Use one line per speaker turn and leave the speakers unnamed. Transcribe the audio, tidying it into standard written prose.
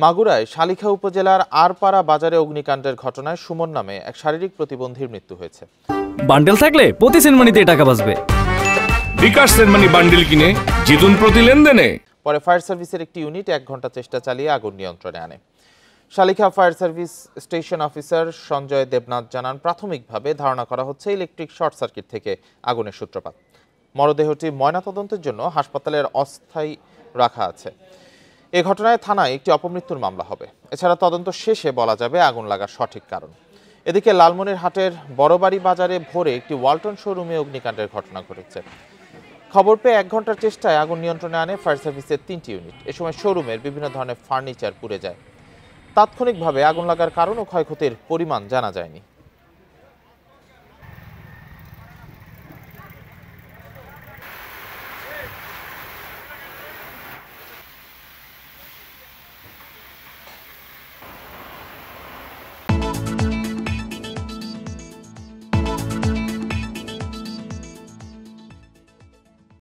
মাগুরায় শালিখা উপজেলার আরপাড়া বাজারে অগ্নিকাণ্ডের ঘটনায় সুমন নামে এক শারীরিক প্রতিবন্ধীর মৃত্যু হয়েছে।
বান্ডেল থাকলে প্রতি সেনমানিতে টাকা বাঁচবে।
বিকাশ সেনমানি বান্ডেল কিনে জিতুন প্রতি লেনদেনে।
পরে ফায়ার সার্ভিসের একটি ইউনিট 1 ঘন্টা চেষ্টা চালিয়ে আগুন নিয়ন্ত্রণে আনে। Shalikha fire service station officer Sanjay Debnath জানান, প্রাথমিকভাবে ধারণা করা হচ্ছে ইলেকট্রিক শর্ট সার্কিট থেকে আগুনের সূত্রপাত। মরদেহটি ময়নাতদন্তের জন্য হাসপাতালের অস্থায়ী রাখা আছে। এ ঘটনায় থানায় একটি অপমৃত্যুর মামলা হবে। এছাড়া তদন্ত শেষে বলা যাবে আগুন লাগার সঠিক কারণ। এদিকে লালমনিরহাটের বড়বাড়ি বাজারে ভোরে একটি ওয়ালটন শোরুমে অগ্নিকাণ্ডের ঘটনা ঘটেছে। খবর পেয়ে 1 ঘন্টার চেষ্টায় আগুন নিয়ন্ত্রণে আনে ফায়ার সার্ভিসের 3টি ইউনিট। এ সময় শোরুমের বিভিন্ন ধরনের ফার্নিচার পুড়ে যায়। তাৎক্ষণিকভাবে আগুন লাগার কারণ ও ক্ষয়ক্ষতির পরিমাণ জানা যায়নি।